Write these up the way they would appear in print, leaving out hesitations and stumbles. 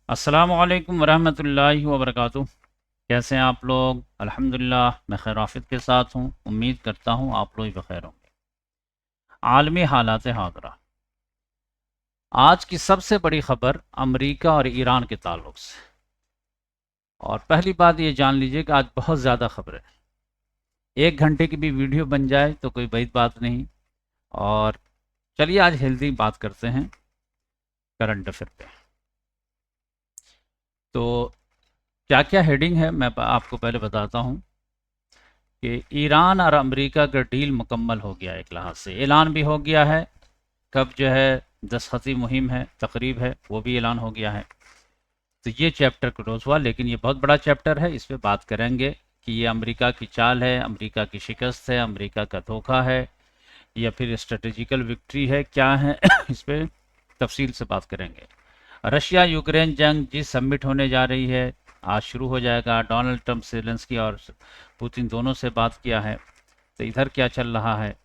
अस्सलामु अलैकुम वरहमतुल्लाहि वबरकातुह। कैसे हैं आप लोग? अल्हम्दुलिल्लाह मैं खैर आफियत के साथ हूँ। उम्मीद करता हूँ आप लोग भी बखैर होंगे। आलमी हालात हादरा। आज की सबसे बड़ी खबर अमेरिका और ईरान के ताल्लुक से। और पहली बात ये जान लीजिए कि आज बहुत ज़्यादा खबरें, 1 घंटे की भी वीडियो बन जाए तो कोई बड़ी बात नहीं। और चलिए आज हेल्दी बात करते हैं करंट अफेयर पे। तो क्या क्या हेडिंग है मैं आपको पहले बताता हूँ कि ईरान और अमेरिका का डील मुकम्मल हो गया, एक लिहाज से ऐलान भी हो गया है। कब जो है दस्तखती मुहिम है, तकरीब है, वो भी ऐलान हो गया है। तो ये चैप्टर क्लोज हुआ, लेकिन ये बहुत बड़ा चैप्टर है, इस पर बात करेंगे कि ये अमेरिका की चाल है, अमेरिका की शिकस्त है, अमेरिका का धोखा है या फिर स्ट्रेटेजिकल विक्ट्री है, क्या है इस पर तफसील से बात करेंगे। रशिया यूक्रेन जंग जिस सबमिट होने जा रही है, आज शुरू हो जाएगा। डोनाल्ड ट्रंप जेलेंस्की और पुतिन दोनों से बात किया है, तो इधर क्या चल रहा है।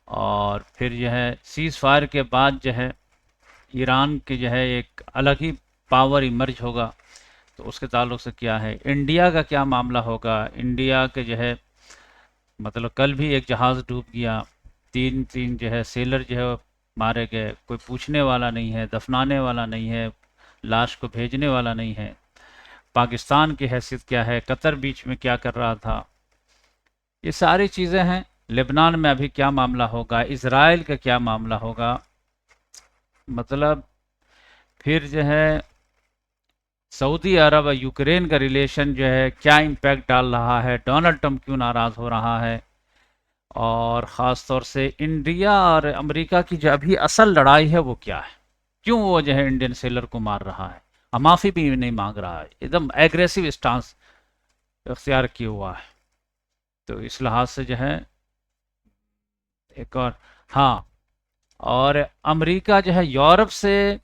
और फिर जो है सीज़ फायर के बाद जो है ईरान के जो है एक अलग ही पावर इमर्ज होगा, तो उसके ताल्लुक से क्या है। इंडिया का क्या मामला होगा, इंडिया के जो है मतलब कल भी एक जहाज़ डूब गया, तीन तीन जो है सेलर जो है मारे गए, कोई पूछने वाला नहीं है, दफनाने वाला नहीं है, लाश को भेजने वाला नहीं है। पाकिस्तान की हैसियत क्या है, कतर बीच में क्या कर रहा था, ये सारी चीज़ें हैं। लेबनान में अभी क्या मामला होगा, इसराइल का क्या मामला होगा, मतलब फिर जो है सऊदी अरब और यूक्रेन का रिलेशन जो है क्या इम्पैक्ट डाल रहा है, डोनाल्ड ट्रंप क्यों नाराज़ हो रहा है। और ख़ास तौर से इंडिया और अमेरिका की जो अभी असल लड़ाई है वो क्या है, क्यों वो जो है इंडियन सेलर को मार रहा है और माफ़ी भी नहीं मांग रहा है, एकदम एग्रेसिव स्टांस अख्तियार किया हुआ है। तो इस लिहाज से जो है एक और, हाँ, और अमेरिका जो है यूरोप से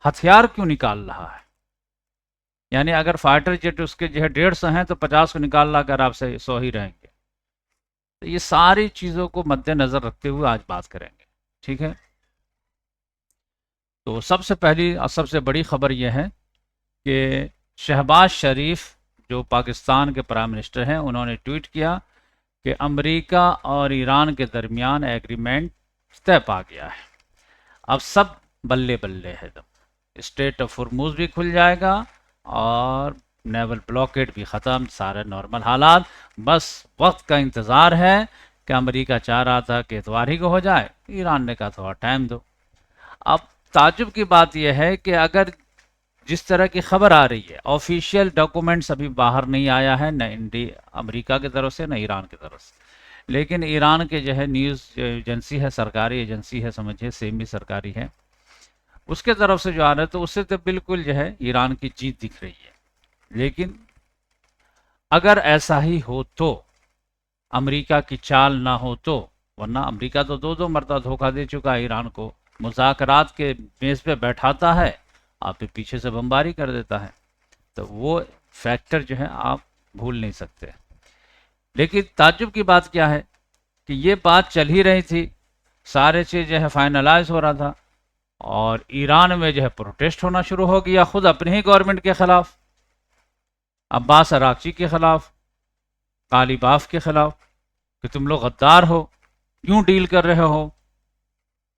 हथियार क्यों निकाल रहा है। यानी अगर फाइटर जेट उसके जो है 150 हैं तो 50 को निकाल ला कर आपसे 100 ही रहेंगे। तो ये सारी चीज़ों को मद्देनज़र रखते हुए आज बात करेंगे, ठीक है। तो सबसे पहली और सबसे बड़ी खबर यह है कि शहबाज शरीफ जो पाकिस्तान के प्राइम मिनिस्टर हैं, उन्होंने ट्वीट किया कि अमेरिका और ईरान के दरमियान एग्रीमेंट तय पा गया है, अब सब बल्ले बल्ले है। एकदम स्टेट ऑफ हुर्मुज भी खुल जाएगा और नेवल ब्लॉकेट भी ख़त्म, सारे नॉर्मल हालात। बस वक्त का इंतज़ार है कि अमेरिका चाह रहा था कि इतवार ही को हो जाए, ईरान ने कहा थोड़ा टाइम दो। अब ताजुब की बात यह है कि अगर जिस तरह की खबर आ रही है, ऑफिशियल डॉक्यूमेंट्स अभी बाहर नहीं आया है, न इंडिया अमेरिका की तरफ से न ईरान की तरफ से, लेकिन ईरान के जो है न्यूज़ एजेंसी है, सरकारी एजेंसी है, समझिए सेमी सरकारी है, उसके तरफ से जो आ रहा है, तो उससे तो बिल्कुल जो है ईरान की जीत दिख रही है। लेकिन अगर ऐसा ही हो तो, अमेरिका की चाल ना हो तो, वरना अमेरिका तो दो दो मरतबा धोखा दे चुका है ईरान को, मुज़ाकरात के मेज पे बैठाता है, आप पीछे से बमबारी कर देता है। तो वो फैक्टर जो है आप भूल नहीं सकते। लेकिन ताज्जुब की बात क्या है कि ये बात चल ही रही थी, सारे चीज़ जो है फाइनलाइज हो रहा था, और ईरान में जो है प्रोटेस्ट होना शुरू हो गया, खुद अपने ही गवर्नमेंट के खिलाफ, अब्बास अराक्ची के खिलाफ, तालिबाफ के खिलाफ, कि तुम लोग गद्दार हो, क्यों डील कर रहे हो।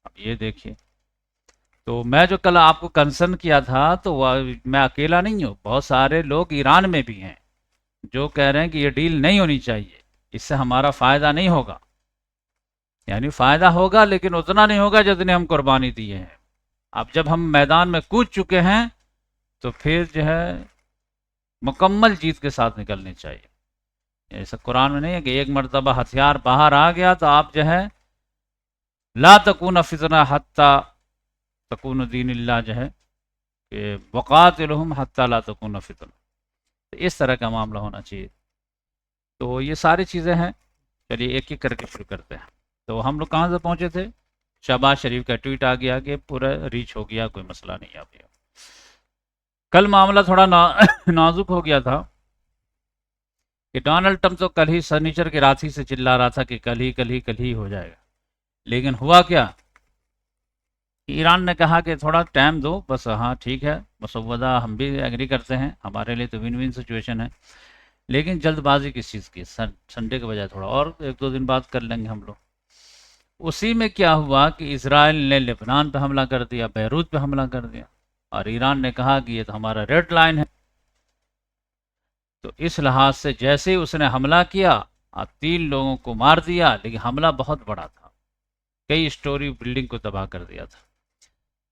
अब ये देखिए, तो मैं जो कल आपको कंसर्न किया था, तो वह मैं अकेला नहीं हूँ, बहुत सारे लोग ईरान में भी हैं जो कह रहे हैं कि ये डील नहीं होनी चाहिए, इससे हमारा फ़ायदा नहीं होगा। यानी फ़ायदा होगा लेकिन उतना नहीं होगा जितने हम कुर्बानी दिए हैं। अब जब हम मैदान में कूद चुके हैं तो फिर जो है मुकम्मल जीत के साथ निकलनी चाहिए। ऐसा कुरान में नहीं है कि एक मरतबा हथियार बाहर आ गया तो आप जो है ला तकून फितना हत्ता तकून दीनिल्लाह जो है कि वक़ातिलहुम हत्ता ला तकून फितना, तो इस तरह का मामला होना चाहिए। तो ये सारी चीज़ें हैं। चलिए एक एक करके शुरू करते हैं। तो हम लोग कहाँ से पहुँचे थे, शहबाज शरीफ का ट्वीट आ गया कि पूरा रीच हो गया, कोई मसला नहीं आ गया। कल मामला थोड़ा नाजुक हो गया था कि डोनाल्ड ट्रंप तो कल ही सनीचर की रात ही से चिल्ला रहा था कि कल ही कल ही कल ही हो जाएगा, लेकिन हुआ क्या, ईरान ने कहा कि थोड़ा टाइम दो बस, हाँ ठीक है, मसौदा हम भी एग्री करते हैं, हमारे लिए तो विन विन सिचुएशन है, लेकिन जल्दबाजी किस चीज़ की, संडे के बजाय थोड़ा और एक दो दिन बाद कर लेंगे हम लोग। उसी में क्या हुआ कि इसराइल ने लेबनान पे हमला कर दिया, बैरूत पे हमला कर दिया, और ईरान ने कहा कि ये तो हमारा रेड लाइन है। तो इस लिहाज से जैसे ही उसने हमला किया, 3 लोगों को मार दिया, लेकिन हमला बहुत बड़ा था, कई स्टोरी बिल्डिंग को तबाह कर दिया था।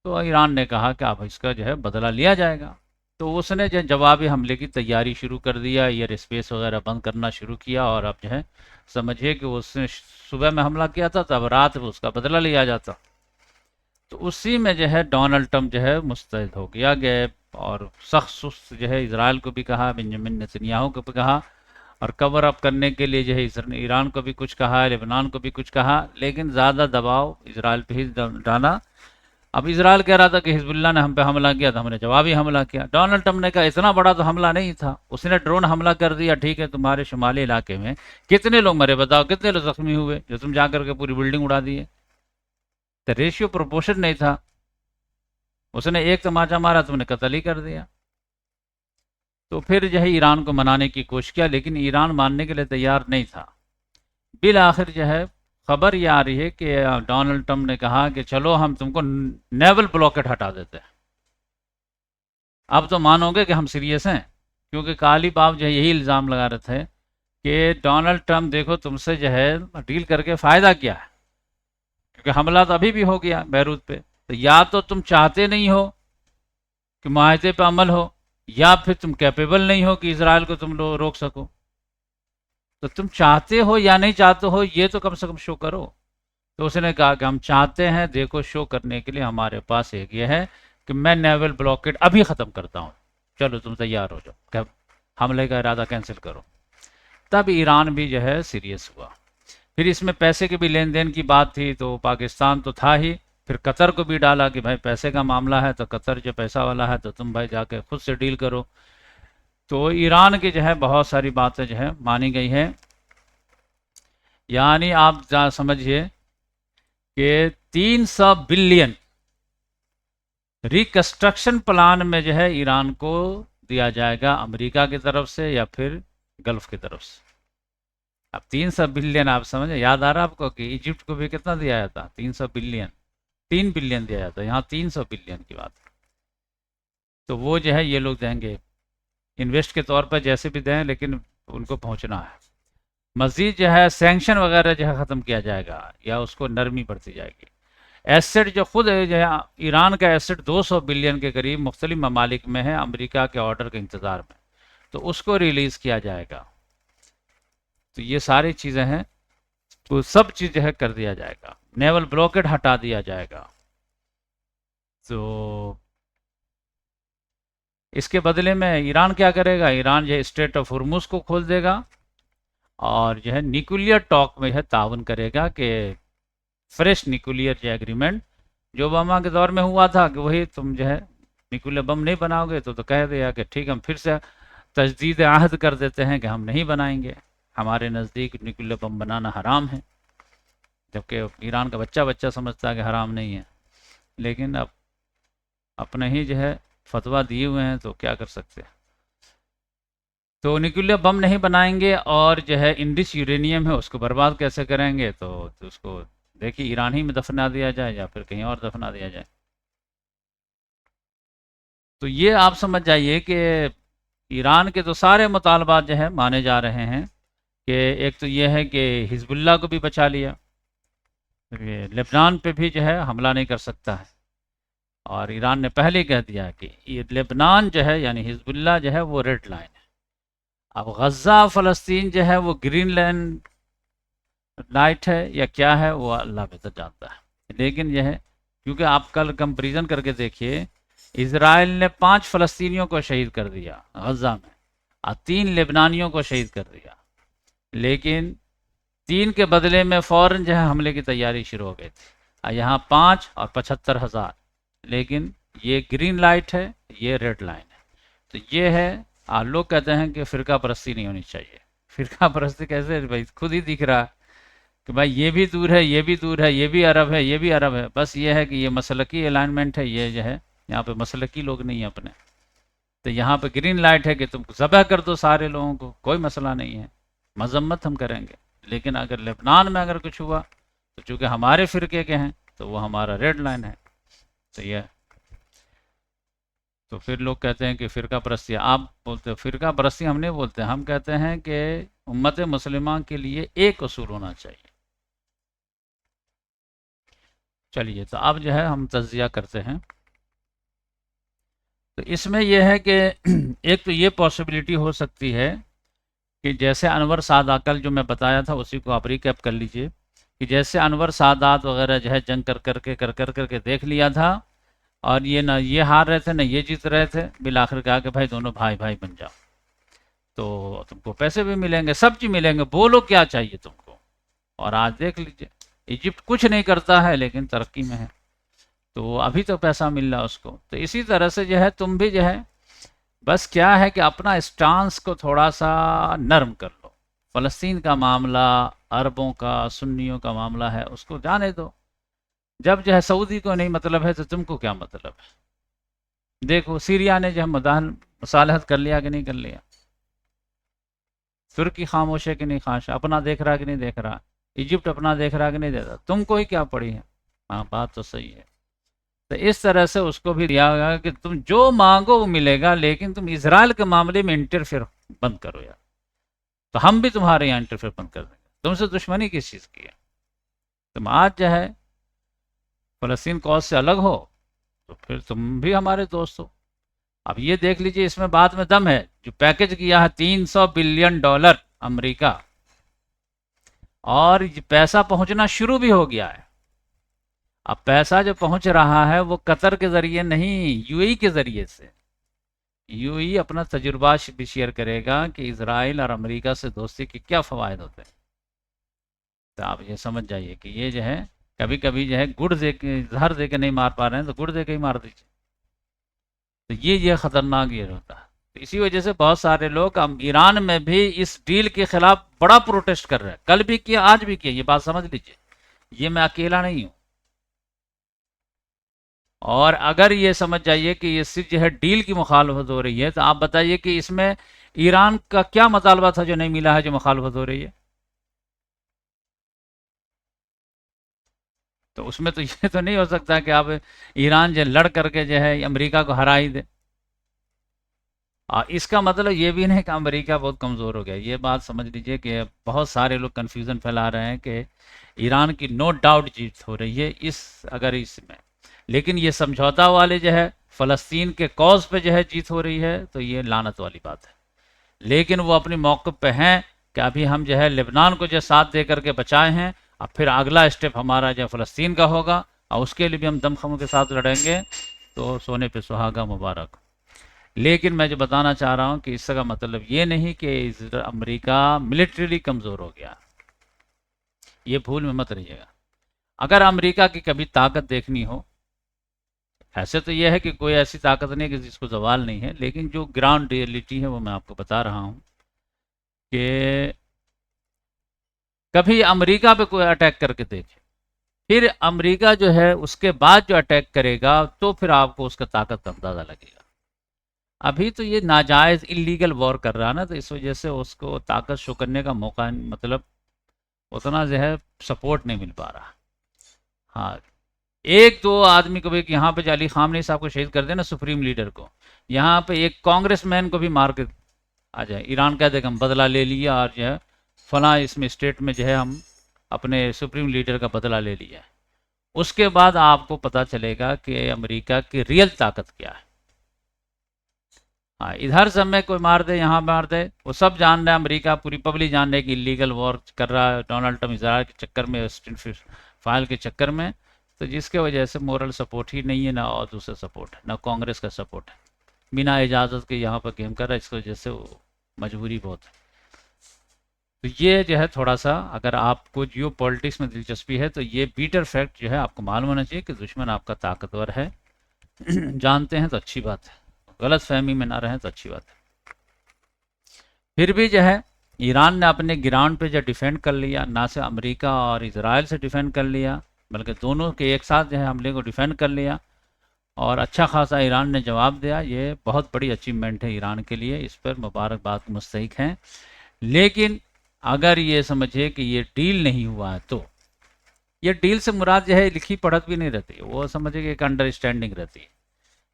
तो ईरान ने कहा कि अब इसका जो है बदला लिया जाएगा। तो उसने जो जवाबी हमले की तैयारी शुरू कर दिया, एयर स्पेस वगैरह बंद करना शुरू किया, और अब जो है समझिए कि उसने सुबह में हमला किया था, तब रात में उसका बदला लिया जाता। तो उसी में जो है डोनाल्ड ट्रंप जो है मुस्तैद हो गया गए, और सख्त सुस्त जो है इसराइल को भी कहा, बेंजामिन नेतन्याहू को भी कहा, और कवर अप करने के लिए जो है ईरान को भी कुछ कहा, लेबनान को भी कुछ कहा, लेकिन ज़्यादा दबाव इसराइल पे ही डाला। अब इसराइल कह रहा था कि हिजबुल्लाह ने हम पे हमला किया, तो हमने जवाबी हमला किया। डोनाल्ड ट्रंप ने कहा इतना बड़ा तो हमला नहीं था, उसने ड्रोन हमला कर दिया, ठीक है, तुम्हारे शुमाली इलाके में कितने लोग मरे बताओ, कितने लोग जख्मी हुए जो तुम जाकर के पूरी बिल्डिंग उड़ा दिए। तो रेशियो प्रोपोर्शन नहीं था, उसने एक तमाचा मारा, तुमने कत्ल ही कर दिया। तो फिर जो है ईरान को मनाने की कोशिश किया, लेकिन ईरान मानने के लिए तैयार नहीं था। बिल आखिर जो है खबर ये आ रही है कि डोनाल्ड ट्रंप ने कहा कि चलो हम तुमको नेवल ब्लॉकेट हटा देते हैं, अब तो मानोगे कि हम सीरियस हैं। क्योंकि काली बाब जो है यही इल्ज़ाम लगा रहे थे कि डोनाल्ड ट्रंप देखो तुमसे जो है डील करके फ़ायदा क्या है, क्योंकि हमला तो अभी भी हो गया बैरूत पे। तो या तो तुम चाहते नहीं हो कि माहदे पे अमल हो, या फिर तुम कैपेबल नहीं हो कि इसराइल को तुम रोक सको। तो तुम चाहते हो या नहीं चाहते हो, ये तो कम से कम शो करो। तो उसने कहा कि हम चाहते हैं, देखो शो करने के लिए हमारे पास एक ये है कि मैं नेवल ब्लॉकेट अभी ख़त्म करता हूँ, चलो तुम तैयार हो जाओ, क्या हमले का इरादा कैंसिल करो। तब ईरान भी जो है सीरियस हुआ। फिर इसमें पैसे के भी लेन देन की बात थी, तो पाकिस्तान तो था ही, फिर कतर को भी डाला कि भाई पैसे का मामला है तो कतर जो पैसा वाला है तो तुम भाई जाके खुद से डील करो। तो ईरान की जो है बहुत सारी बातें जो है मानी गई हैं। यानी आप समझिए कि 300 बिलियन रिकंस्ट्रक्शन प्लान में जो है ईरान को दिया जाएगा, अमेरिका की तरफ से या फिर गल्फ की तरफ से। अब 300 बिलियन आप समझे, याद आ रहा आपको कि इजिप्ट को भी कितना दिया जाता, 300 बिलियन, 3 बिलियन दिया जाता, यहाँ 300 बिलियन की बात। तो वो जो है ये लोग देंगे इन्वेस्ट के तौर पर, जैसे भी दें, लेकिन उनको पहुंचना है। मजीद जो है सैंक्शन वगैरह जो है ख़त्म किया जाएगा या उसको नरमी बढ़ती जाएगी। एसेट जो खुद है जो है ईरान का एसेट 200 बिलियन के करीब मुख्तलिफ ममालिक में है, अमेरिका के ऑर्डर के इंतज़ार में, तो उसको रिलीज़ किया जाएगा। तो ये सारी चीज़ें हैं, तो सब चीज़ जो है कर दिया जाएगा, नेवल ब्लॉकेट हटा दिया जाएगा। तो इसके बदले में ईरान क्या करेगा, ईरान जो है स्ट्रेट ऑफ हुर्मुज को खोल देगा, और जो है न्यूक्लियर टॉक में है ताउन करेगा कि फ्रेश न्यूक्लियर जो एग्रीमेंट जो ओबामा के दौर में हुआ था कि वही तुम जो है न्यूक्लियर बम नहीं बनाओगे, तो कह दिया कि ठीक, हम फिर से तजदीद आहद कर देते हैं कि हम नहीं बनाएंगे, हमारे नज़दीक न्यूक्लियर बम बनाना हराम है। जबकि ईरान का बच्चा बच्चा समझता है कि हराम नहीं है, लेकिन अब अपने ही जो है फतवा दिए हुए हैं, तो क्या कर सकते हैं। तो न्यूक्लियर बम नहीं बनाएंगे, और जो है इंडिस यूरेनियम है उसको बर्बाद कैसे करेंगे, तो उसको देखिए ईरान ही में दफना दिया जाए या फिर कहीं और दफना दिया जाए। तो ये आप समझ जाइए कि ईरान के तो सारे मुतालबात जो है माने जा रहे हैं, कि एक तो ये है कि हिजबुल्लाह को भी बचा लिया, लेबनान पे भी जो है हमला नहीं कर सकता है, और ईरान ने पहले ही कह दिया कि ये लेबनान जो है यानी हिजबुल्लाह जो है वो रेड लाइन है। अब गज़ा फ़लस्तीन जो है वो ग्रीन लैंड लाइट है या क्या है, वो अल्लाह बेहतर जानता है। लेकिन यह है, क्योंकि आप कल कंपेरिजन करके देखिए, इसराइल ने 5 फ़लस्तीनियों को शहीद कर दिया गज़ा में, और 3 लेबनानियों को शहीद कर दिया, लेकिन 3 के बदले में फ़ौरन जो है हमले की तैयारी शुरू हो गई थी, और यहाँ 5 और 75,000। लेकिन ये ग्रीन लाइट है, ये रेड लाइन है। तो ये है, लोग कहते हैं कि फ़िरका परस्ती नहीं होनी चाहिए। फ़िरका परस्ती कैसे भाई, खुद ही दिख रहा है कि भाई ये भी दूर है, ये भी दूर है, ये भी अरब है, ये भी अरब है। बस ये है कि ये मसलकी अलाइनमेंट है, ये जो है यहाँ पे मसलकी लोग नहीं है अपने। तो यहाँ पे ग्रीन लाइट है कि तुम ज़बह कर दो सारे लोगों को, कोई मसला नहीं है, मजम्मत हम करेंगे। लेकिन अगर लेबनान में अगर कुछ हुआ तो चूँकि हमारे फ़िरके के हैं तो वो हमारा रेड लाइन है। तो ये, तो फिर लोग कहते हैं कि फ़िरका परस्ती, आप बोलते हो फ़िरका परस्ती, हम नहीं बोलते, हम कहते हैं कि उम्मत मुस्लिमा के लिए एक असूल होना चाहिए। चलिए, तो अब जो है हम तज्जिया करते हैं। तो इसमें यह है कि एक तो ये पॉसिबिलिटी हो सकती है कि जैसे अनवर सादात, कल जो मैं बताया था उसी को आप रिकैप कर लीजिए, कि जैसे अनवर सादात वगैरह जो है जंग कर करके देख लिया था, और ये ना ये हार रहे थे ना ये जीत रहे थे, बिल आखिर कहा कि भाई दोनों भाई भाई बन जाओ, तो तुमको पैसे भी मिलेंगे, सब चीज़ मिलेंगे, बोलो क्या चाहिए तुमको। और आज देख लीजिए, इजिप्ट कुछ नहीं करता है लेकिन तरक्की में है, तो अभी तो पैसा मिल रहा है उसको। तो इसी तरह से जो है तुम भी जो है, बस क्या है कि अपना स्टांस को थोड़ा सा नरम कर लो। फ़लस्तीन का मामला, अरबों का, सुन्नियों का मामला है, उसको जाने दो। जब जो है सऊदी को नहीं मतलब है तो तुमको क्या मतलब है। देखो सीरिया ने जो है मुसालहत कर लिया कि नहीं कर लिया, तुर्की खामोश है कि नहीं खामोश, अपना देख रहा कि नहीं देख रहा, इजिप्ट अपना देख रहा कि नहीं देख रहा, तुमको ही क्या पड़ी है। हाँ, बात तो सही है। तो इस तरह से उसको भी दिया गया कि तुम जो मांगो वो मिलेगा, लेकिन तुम इसराइल के मामले में इंटरफेयर बंद करो यार, तो हम भी तुम्हारे यहाँ इंटरफेयर बंद कर देंगे। तुमसे दुश्मनी किस चीज़ की है। तुम आज जो है फ़लस्तीन कॉज से अलग हो तो फिर तुम भी हमारे दोस्त हो। अब ये देख लीजिए, इसमें बाद में दम है, जो पैकेज किया है $300 बिलियन अमेरिका, और पैसा पहुंचना शुरू भी हो गया है। अब पैसा जो पहुंच रहा है वो कतर के जरिए नहीं, यूएई के जरिए से। यूएई अपना तजुर्बा भी शेयर करेगा कि इसराइल और अमेरिका से दोस्ती के क्या फ़वायद होते हैं। तो आप ये समझ जाइए कि ये जो है, कभी कभी जो है गुड़ दे के, जहर दे के नहीं मार पा रहे हैं तो गुड़ दे के ही मार दीजिए। तो ये खतरनाक ये होता है। तो इसी वजह से बहुत सारे लोग ईरान में भी इस डील के खिलाफ बड़ा प्रोटेस्ट कर रहे हैं, कल भी किया आज भी किया, ये बात समझ लीजिए, ये मैं अकेला नहीं हूँ। और अगर ये समझ जाइए कि ये सिर्फ जो है डील की मुखालफत हो रही है, तो आप बताइए कि इसमें ईरान का क्या मुतालबा था जो नहीं मिला है, जो मुखालफत हो रही है। तो उसमें तो ये तो नहीं हो सकता कि आप ईरान जो लड़ करके जो है अमेरिका को हरा ही दे। इसका मतलब ये भी नहीं कि अमेरिका बहुत कमज़ोर हो गया, ये बात समझ लीजिए कि बहुत सारे लोग कन्फ्यूज़न फैला रहे हैं कि ईरान की नो डाउट जीत हो रही है इस, अगर इसमें, लेकिन ये समझौता वाले जो है फ़लस्तीन के कॉज पे जो है जीत हो रही है, तो ये लानत वाली बात है। लेकिन वो अपनी मौक़िफ़ पे हैं कि अभी हम जो है लेबनान को जो साथ दे करके बचाए हैं, अब फिर अगला स्टेप हमारा जो फ़लस्तीन का होगा, और उसके लिए भी हम दमखम के साथ लड़ेंगे। तो सोने पे सुहागा मुबारक। लेकिन मैं जो बताना चाह रहा हूँ कि इसका मतलब ये नहीं कि अमेरिका मिलिट्रीली कमज़ोर हो गया, ये भूल में मत रहिएगा। अगर अमेरिका की कभी ताकत देखनी हो, ऐसे तो यह है कि कोई ऐसी ताकत नहीं कि जिसको जवाल नहीं है, लेकिन जो ग्राउंड रियलिटी है वो मैं आपको बता रहा हूँ कि कभी अमेरिका पे कोई अटैक करके देखे, फिर अमेरिका जो है उसके बाद जो अटैक करेगा तो फिर आपको उसका ताकत का अंदाज़ा लगेगा। अभी तो ये नाजायज़ इलीगल वॉर कर रहा है ना, तो इस वजह से उसको ताकत शो करने का मौका, मतलब उतना जो है सपोर्ट नहीं मिल पा रहा। हाँ, एक दो आदमी को भी, यहाँ पे अली खामनी साहब को शहीद कर देना, सुप्रीम लीडर को, यहाँ पे एक कांग्रेसमैन को भी मार के आ जाए, ईरान कह देगा हम बदला ले लिया, और जो है फला इसमें स्टेट में जो है हम अपने सुप्रीम लीडर का बदला ले लिया, उसके बाद आपको पता चलेगा कि अमेरिका की रियल ताकत क्या है। हाँ, इधर सब में कोई मार दे, यहाँ मार दे, वो सब जान रहे हैं, अमेरिका पूरी पब्लिक जान रहे कि इलीगल वॉर कर रहा है डोनाल्ड ट्रम्प इजराइल के चक्कर में, फाइल के चक्कर में। तो जिसके वजह से मोरल सपोर्ट ही नहीं है, ना और दूसरा सपोर्ट है, ना कांग्रेस का सपोर्ट है, बिना इजाज़त के यहाँ पर गेम कर रहा है, इसकी वजह से वो मजबूरी बहुत है। तो ये जो है थोड़ा सा, अगर आपको जियो पॉलिटिक्स में दिलचस्पी है तो ये बीटर फैक्ट जो है आपको मालूम होना चाहिए कि दुश्मन आपका ताकतवर है। जानते हैं तो अच्छी बात है, गलत फहमी में ना रहें तो अच्छी बात है। फिर भी जो है ईरान ने अपने ग्राउंड पे जो डिफेंड कर लिया, ना सिर्फ अमेरिका और इसराइल से डिफेंड कर लिया, बल्कि दोनों के एक साथ जो है हमले को डिफेंड कर लिया, और अच्छा खासा ईरान ने जवाब दिया। ये बहुत बड़ी अचीवमेंट है ईरान के लिए, इस पर मुबारकबाद के मुस्तहिक हैं। लेकिन अगर ये समझे कि ये डील नहीं हुआ है, तो ये डील से मुराद जो है लिखी पढ़त भी नहीं रहती, वो समझे कि एक अंडरस्टैंडिंग रहती है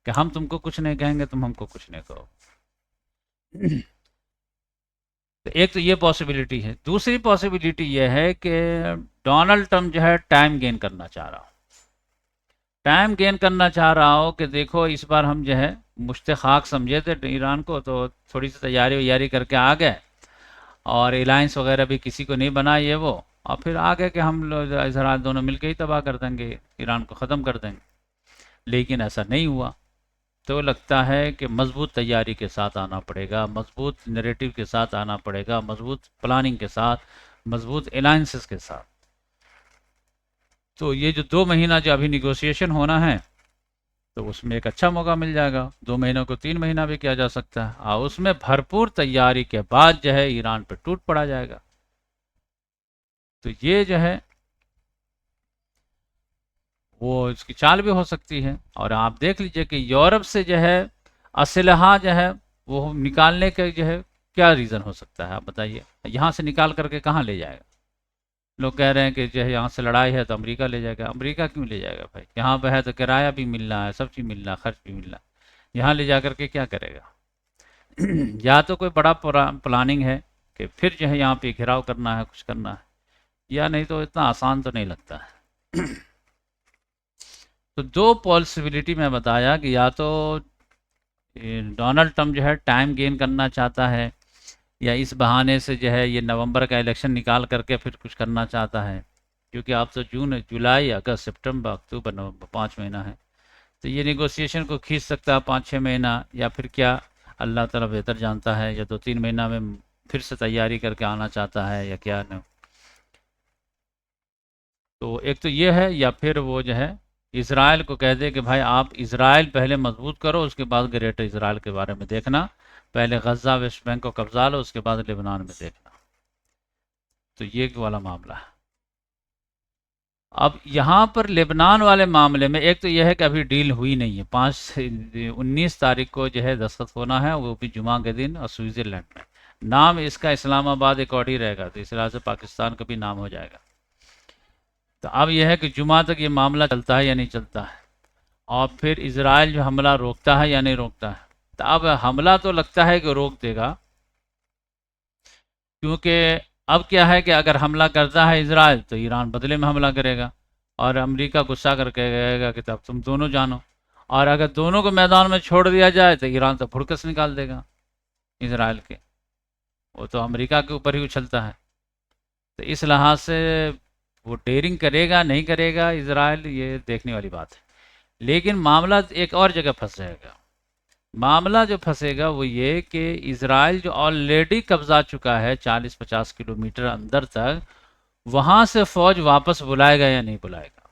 कि हम तुमको कुछ नहीं कहेंगे, तुम हमको कुछ नहीं कहो। तो एक तो ये पॉसिबिलिटी है। दूसरी पॉसिबिलिटी ये है कि डोनाल्ड ट्रम्प जो है टाइम गेन करना चाह रहा हो, टाइम गेन करना चाह रहा हो कि देखो इस बार हम जो है मुश्त खाक समझे थे ईरान को, तो थोड़ी सी तैयारी वैयारी करके आ गए, और अलायंस वगैरह भी किसी को नहीं बना ये वो, और फिर आ गए कि हम लोग इसराइल दोनों मिलकर ही तबाह कर देंगे, ईरान को ख़त्म कर देंगे। लेकिन ऐसा नहीं हुआ। तो लगता है कि मजबूत तैयारी के साथ आना पड़ेगा, मजबूत नैरेटिव के साथ आना पड़ेगा, मजबूत प्लानिंग के साथ, मजबूत अलायंसेस के साथ। तो ये जो 2 महीना जो अभी निगोशिएशन होना है, तो उसमें एक अच्छा मौका मिल जाएगा। 2 महीनों को 3 महीना भी किया जा सकता है, और उसमें भरपूर तैयारी के बाद जो है ईरान पर टूट पड़ा जाएगा। तो ये जो है वो इसकी चाल भी हो सकती है। और आप देख लीजिए कि यूरोप से जो है असलहा जो है वो निकालने के जो है क्या रीज़न हो सकता है, आप बताइए। यहाँ से निकाल करके कहाँ ले जाएगा? लोग कह रहे हैं कि जो है यहाँ से लड़ाई है तो अमेरिका ले जाएगा। अमेरिका क्यों ले जाएगा भाई? यहाँ पर है तो किराया भी मिल रहा है, सब चीज़ मिल रहा है, खर्च भी मिल रहा है। यहाँ ले जा करके क्या करेगा? या तो कोई बड़ा प्लानिंग है कि फिर जो है यहाँ पे घेराव करना है, कुछ करना है, या नहीं तो इतना आसान तो नहीं लगता है। तो 2 पॉसिबिलिटी मैं बताया कि या तो डोनाल्ड ट्रम्प जो है टाइम गेन करना चाहता है, या इस बहाने से जो है ये नवंबर का इलेक्शन निकाल करके फिर कुछ करना चाहता है, क्योंकि आप तो जून, जुलाई, अगस्त, सितंबर, अक्टूबर, नवंबर 5 महीना है। तो ये नेगोशिएशन को खींच सकता है 5-6 महीना, या फिर क्या अल्लाह ताला बेहतर जानता है, या 2-3 महीना में फिर से तैयारी करके आना चाहता है, या क्या न। तो एक तो ये है, या फिर वो जो है इसराइल को कह दे कि भाई आप इसराइल पहले मजबूत करो, उसके बाद ग्रेटर इसराइल के बारे में देखना, पहले गजा वेस्ट बैंक को कब्जा लो, उसके बाद लेबनान में देखना। तो ये वाला मामला है। अब यहाँ पर लेबनान वाले मामले में एक तो यह है कि अभी डील हुई नहीं है। 19 तारीख को जो है दस्तखत होना है, वो भी जुमा के दिन, और स्विट्ज़रलैंड में। नाम इसका इस्लामाबाद एक ही रहेगा, तो इस तरह से पाकिस्तान का भी नाम हो जाएगा। तो अब यह है कि जुमा तक ये मामला चलता है या नहीं चलता है, और फिर इसराइल जो हमला रोकता है या नहीं रोकता है। तो अब हमला तो लगता है कि रोक देगा, क्योंकि अब क्या है कि अगर हमला करता है इसराइल तो ईरान बदले में हमला करेगा, और अमेरिका गुस्सा करके कहेगा कि तब तुम दोनों जानो। और अगर दोनों को मैदान में छोड़ दिया जाए तो ईरान तो फुड़कस निकाल देगा इसराइल के, वो तो अमेरिका के ऊपर ही उछलता है। तो इस लिहाज से वो डेयरिंग करेगा नहीं करेगा इसराइल, ये देखने वाली बात है। लेकिन मामला एक और जगह फंस जाएगा। मामला जो फंसेगा वो ये कि इसराइल जो ऑलरेडी कब्जा चुका है 40-50 किलोमीटर अंदर तक, वहां से फौज वापस बुलाएगा या नहीं बुलाएगा।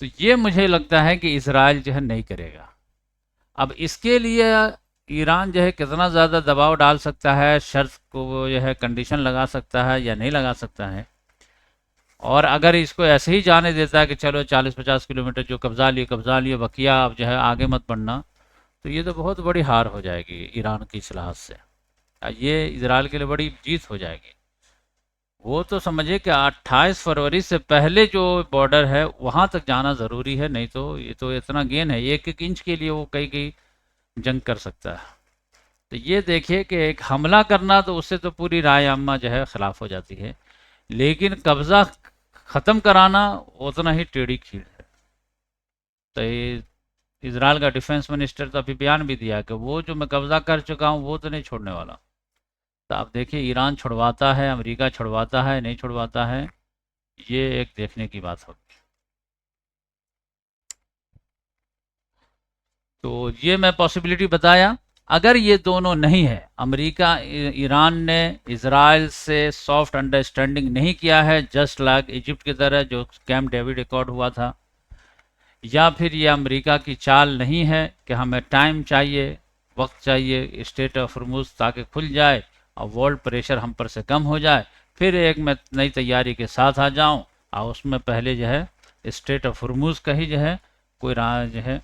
तो ये मुझे लगता है कि इसराइल जो है नहीं करेगा। अब इसके लिए ईरान जो है कितना ज़्यादा दबाव डाल सकता है, शर्त को वो जो है कंडीशन लगा सकता है या नहीं लगा सकता है। और अगर इसको ऐसे ही जाने देता है कि चलो 40-50 किलोमीटर जो कब्जा लिए बकिया, अब जो है आगे मत बढ़ना, तो ये तो बहुत बड़ी हार हो जाएगी ईरान की इस लिहाज से। ये इसराइल के लिए बड़ी जीत हो जाएगी। वो तो समझिए कि 28 फरवरी से पहले जो बॉर्डर है वहाँ तक जाना ज़रूरी है, नहीं तो ये तो इतना गेन है, 1-1 इंच के लिए वो कई कई जंग कर सकता है। तो ये देखिए कि एक हमला करना, तो उससे तो पूरी राय आमा जो है ख़िलाफ़ हो जाती है, लेकिन कब्ज़ा ख़त्म कराना उतना ही टेढ़ी खीर है। तो ये इसराइल का डिफेंस मिनिस्टर तो अभी बयान भी दिया कि वो जो मैं कब्ज़ा कर चुका हूँ वो तो नहीं छोड़ने वाला। तो आप देखिए ईरान छुड़वाता है, अमेरिका छुड़वाता है, नहीं छुड़वाता है, ये एक देखने की बात होगी। तो ये मैं पॉसिबिलिटी बताया। अगर ये दोनों नहीं है, अमेरिका ईरान ने इसराइल से सॉफ्ट अंडरस्टैंडिंग नहीं किया है, जस्ट लाइक इजिप्ट की तरह जो कैंप डेविड रिकॉर्ड हुआ था, या फिर ये अमेरिका की चाल नहीं है कि हमें टाइम चाहिए, वक्त चाहिए स्टेट ऑफ हॉर्मुज़ ताकि खुल जाए और वर्ल्ड प्रेशर हम पर से कम हो जाए, फिर एक मैं नई तैयारी के साथ आ जाऊं और उसमें पहले जो है स्ट्रेट ऑफ हॉर्मुज़ का ही जो है कोई राह जो है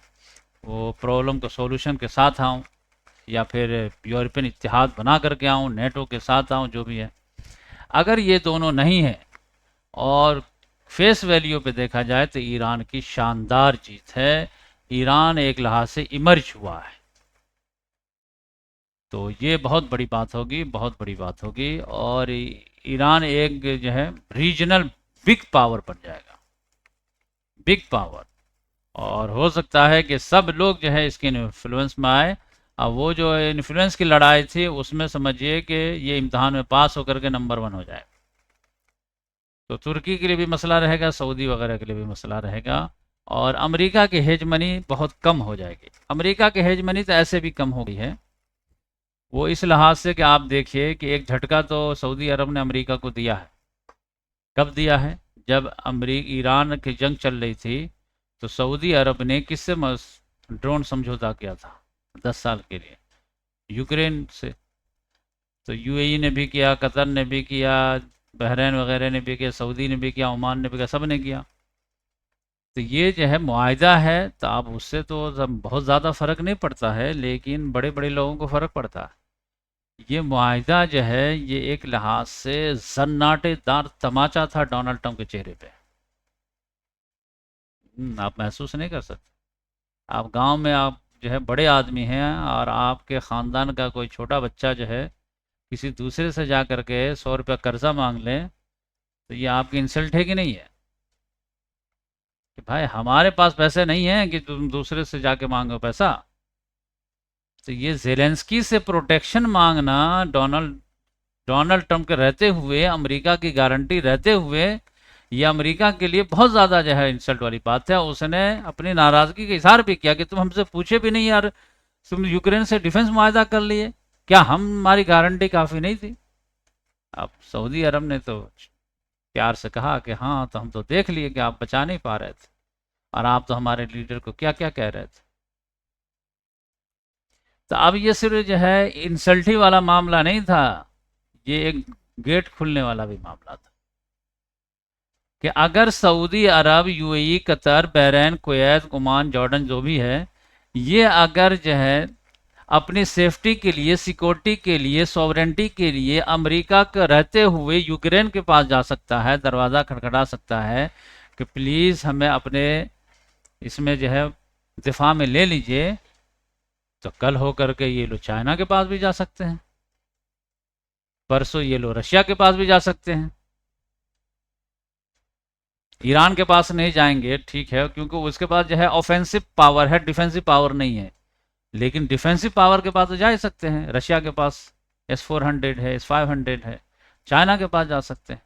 वो प्रॉब्लम को सॉल्यूशन के साथ आऊं, या फिर यूरोपियन इत्तेहाद बना करके आऊं, नेटो के साथ आऊं, जो भी है। अगर ये दोनों नहीं है और फेस वैल्यू पे देखा जाए तो ईरान की शानदार जीत है, ईरान एक लिहाज से इमर्ज हुआ है। तो ये बहुत बड़ी बात होगी, बहुत बड़ी बात होगी, और ईरान एक जो है रीजनल बिग पावर बन जाएगा, बिग पावर। और हो सकता है कि सब लोग जो है इसके इन्फ्लुएंस में आए। अब वो जो इन्फ्लुएंस की लड़ाई थी उसमें समझिए कि ये इम्तहान में पास होकर के नंबर 1 हो जाए, तो तुर्की के लिए भी मसला रहेगा, सऊदी वगैरह के लिए भी मसला रहेगा, और अमेरिका की हेजमनी बहुत कम हो जाएगी। अमेरिका की हेजमनी तो ऐसे भी कम हो गई है, वो इस लिहाज से कि आप देखिए कि एक झटका तो सऊदी अरब ने अमेरिका को दिया है। कब दिया है? जब अमेरिका ईरान की जंग चल रही थी तो सऊदी अरब ने किससे ड्रोन समझौता किया था 10 साल के लिए? यूक्रेन से। तो यूएई ने भी किया, कतर ने भी किया, बहरीन वगैरह ने भी किया, सऊदी ने भी किया, ओमान ने भी किया, सब ने किया। तो ये जो है मुआहिदा है, तो अब उससे तो बहुत ज़्यादा फ़र्क नहीं पड़ता है, लेकिन बड़े बड़े लोगों को फ़र्क पड़ता है। ये मुआहिदा जो है ये एक लिहाज से सन्नाटेदार तमाचा था डोनाल्ड ट्रंप के चेहरे पे। आप महसूस नहीं कर सकते। आप गांव में आप जो है बड़े आदमी हैं और आपके ख़ानदान का कोई छोटा बच्चा जो है किसी दूसरे से जा करके 100 रुपया कर्जा मांग ले, तो ये आपकी इंसल्ट है कि नहीं है? कि भाई हमारे पास पैसे नहीं हैं कि तुम दूसरे से जाके मांगो पैसा। तो ये जेलेंस्की से प्रोटेक्शन मांगना डोनाल्ड डोनाल्ड ट्रंप के रहते हुए, अमेरिका की गारंटी रहते हुए, ये अमेरिका के लिए बहुत ज़्यादा जो है इंसल्ट वाली बात है। उसने अपनी नाराज़गी का इजहार भी किया कि तुम हमसे पूछे भी नहीं यार, तुम यूक्रेन से डिफेंस मुआहदा कर लिए, क्या हमारी गारंटी काफ़ी नहीं थी? अब सऊदी अरब ने तो प्यार से कहा कि हाँ, तो हम तो देख लिए कि आप बचा नहीं पा रहे थे, और आप तो हमारे लीडर को क्या क्या कह रहे थे। तो अब ये सिर्फ जो है इंसल्टी वाला मामला नहीं था, ये एक गेट खुलने वाला भी मामला था कि अगर Saudi Arab, UAE, Qatar, Bahrain, Kuwait, Oman, Jordan जो भी है, ये अगर जो है अपनी सेफ्टी के लिए, सिक्योरिटी के लिए, सॉवरेंटी के लिए अमेरिका के रहते हुए यूक्रेन के पास जा सकता है, दरवाज़ा खटखटा सकता है कि प्लीज़ हमें अपने इसमें जो है दिफा में ले लीजिए, तो कल हो करके ये लोग चाइना के पास भी जा सकते हैं, परसों ये लोग रशिया के पास भी जा सकते हैं। ईरान के पास नहीं जाएंगे, ठीक है, क्योंकि उसके पास जो है ऑफेंसिव पावर है, डिफेंसिव पावर नहीं है। लेकिन डिफेंसिव पावर के पास तो जा ही सकते हैं। रशिया के पास S-400 है, S-500 है, चाइना के पास जा सकते हैं।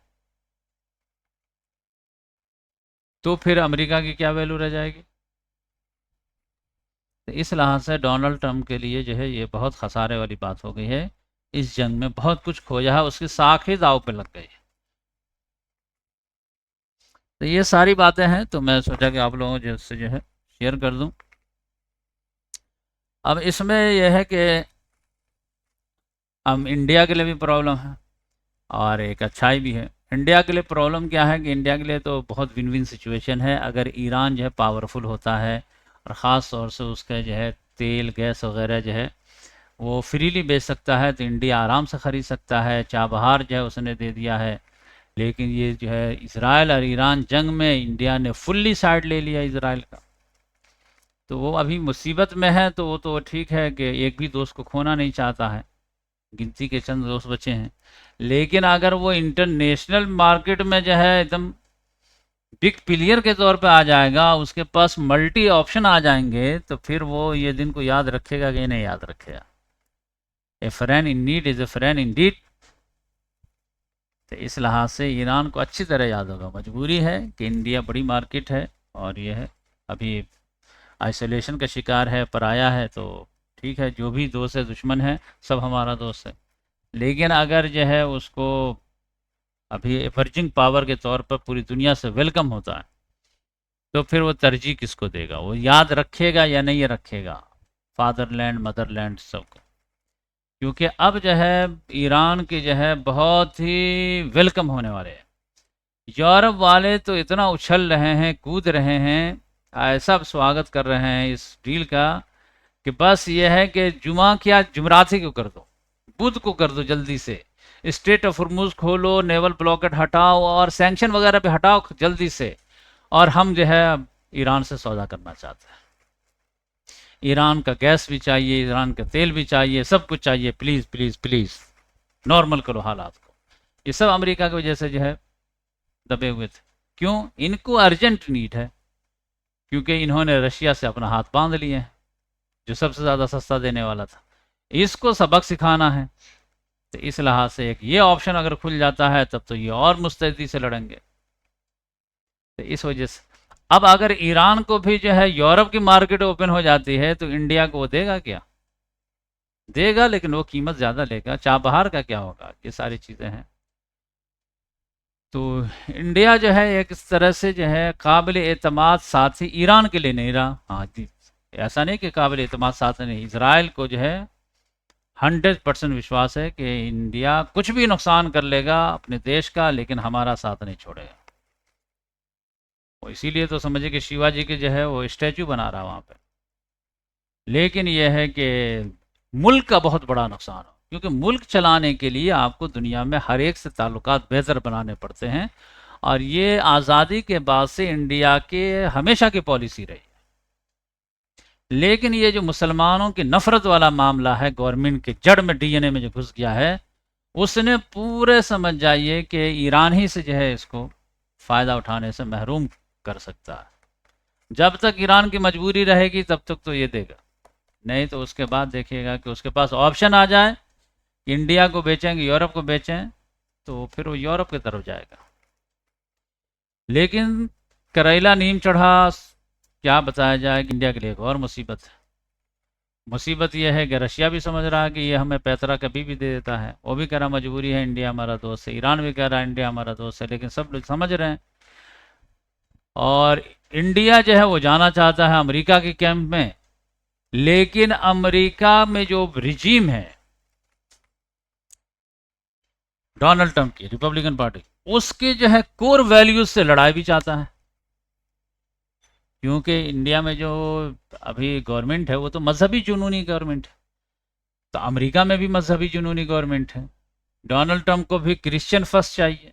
तो फिर अमेरिका की क्या वैल्यू रह जाएगी? तो इस लिहाज से डोनाल्ड ट्रंप के लिए जो है ये बहुत खसारे वाली बात हो गई है। इस जंग में बहुत कुछ खोया है, उसकी साख ही दाव पे लग गई है। तो ये सारी बातें हैं, तो मैं सोचा कि आप लोगों से जो है शेयर कर दूं। अब इसमें यह है कि हम इंडिया के लिए भी प्रॉब्लम है और एक अच्छाई भी है। इंडिया के लिए प्रॉब्लम क्या है कि इंडिया के लिए तो बहुत विन विन सिचुएशन है। अगर ईरान जो है पावरफुल होता है और ख़ास तौर से उसके जो है तेल गैस वगैरह जो है वो फ्रीली बेच सकता है, तो इंडिया आराम से ख़रीद सकता है। चाबहार जो है उसने दे दिया है, लेकिन ये जो है इसराइल और ईरान जंग में इंडिया ने फुल्ली साइड ले लिया इसराइल का, तो वो अभी मुसीबत में है। तो वो तो ठीक है कि एक भी दोस्त को खोना नहीं चाहता है, गिनती के चंद दोस्त बचे हैं। लेकिन अगर वो इंटरनेशनल मार्केट में जो है एकदम बिग प्लेयर के तौर पे आ जाएगा, उसके पास मल्टी ऑप्शन आ जाएंगे, तो फिर वो ये दिन को याद रखेगा कि नहीं याद रखेगा। A friend in need is a friend in deed. तो इस लिहाज से ईरान को अच्छी तरह याद होगा। मजबूरी है कि इंडिया बड़ी मार्केट है और ये है अभी आइसोलेशन का शिकार है, पराया है, तो ठीक है, जो भी दोस्त है दुश्मन है, सब हमारा दोस्त है। लेकिन अगर जो है उसको अभी एमर्जिंग पावर के तौर पर पूरी दुनिया से वेलकम होता है, तो फिर वो तरजीह किसको देगा? वो याद रखेगा या नहीं रखेगा? फादरलैंड, मदरलैंड सबको। क्योंकि अब जो है ईरान के जो है बहुत ही वेलकम होने वाले हैं। यूरोप वाले तो इतना उछल रहे हैं, कूद रहे हैं, ऐसा स्वागत कर रहे हैं इस डील का कि बस ये है कि जुमा क्या जुमरात ही को कर दो, बुध को कर दो जल्दी से। स्टेट ऑफ हॉर्मुज खोलो, नेवल ब्लॉकेट हटाओ और सैंक्शन वगैरह भी हटाओ जल्दी से। और हम जो है ईरान से सौदा करना चाहते हैं। ईरान का गैस भी चाहिए, ईरान का तेल भी चाहिए, सब कुछ चाहिए। प्लीज़ प्लीज़ प्लीज़ नॉर्मल करो हालात को। ये सब अमेरिका की वजह से जो है दबे हुए थे। क्यों? इनको अर्जेंट नीड है, क्योंकि इन्होंने रशिया से अपना हाथ बांध लिए हैं, जो सबसे ज़्यादा सस्ता देने वाला था। इसको सबक सिखाना है। तो इस लिहाज से एक ये ऑप्शन अगर खुल जाता है तब तो ये और मुस्तैदी से लड़ेंगे। तो इस वजह से अब अगर ईरान को भी जो है यूरोप की मार्केट ओपन हो जाती है तो इंडिया को वो देगा क्या? देगा, लेकिन वो कीमत ज़्यादा लेगा। चाबहार का क्या होगा? ये सारी चीज़ें हैं। तो इंडिया जो है एक इस तरह से जो है काबिल एतमाद साथी ईरान के लिए नहीं रहा। हाँ जी, ऐसा नहीं कि काबिल एतमाद साथी नहीं, इसराइल को जो है 100% विश्वास है कि इंडिया कुछ भी नुकसान कर लेगा अपने देश का, लेकिन हमारा साथ नहीं छोड़ेगा। वो इसीलिए तो समझिए कि शिवाजी के जो है वो स्टैचू बना रहा वहाँ पे। लेकिन यह है कि मुल्क का बहुत बड़ा नुकसान हो, क्योंकि मुल्क चलाने के लिए आपको दुनिया में हर एक से ताल्लुकात बेहतर बनाने पड़ते हैं। और ये आज़ादी के बाद से इंडिया के हमेशा की पॉलिसी रही। लेकिन ये जो मुसलमानों की नफरत वाला मामला है, गवर्नमेंट के जड़ में डीएनए में जो घुस गया है, उसने पूरे समझ जाइए कि ईरान ही से जो है इसको फ़ायदा उठाने से महरूम कर सकता है। जब तक ईरान की मजबूरी रहेगी तब तक तो ये देगा, नहीं तो उसके बाद देखिएगा कि उसके पास ऑप्शन आ जाए, इंडिया को बेचेंगे, यूरोप को बेचें, तो फिर वो यूरोप की तरफ जाएगा। लेकिन करेला नीम चढ़ा, क्या बताया जाए कि इंडिया के लिए एक और मुसीबत है। मुसीबत यह है कि रशिया भी समझ रहा है कि ये हमें पैतरा कभी भी दे देता है। वो भी कह रहा मजबूरी है, इंडिया हमारा दोस्त है। ईरान भी कह रहा है इंडिया हमारा दोस्त है, लेकिन सब लोग समझ रहे हैं। और इंडिया जो है वो जाना चाहता है अमेरिका के कैंप में, लेकिन अमेरिका में जो रिजीम है डोनाल्ड ट्रंप की, रिपब्लिकन पार्टी, उसके जो है कोर वैल्यूज से लड़ाई भी चाहता है। क्योंकि इंडिया में जो अभी गवर्नमेंट है वो तो मजहबी जुनूनी गवर्नमेंट है, तो अमेरिका में भी मजहबी जुनूनी गवर्नमेंट है। डोनाल्ड ट्रंप को भी क्रिश्चियन फर्स्ट चाहिए।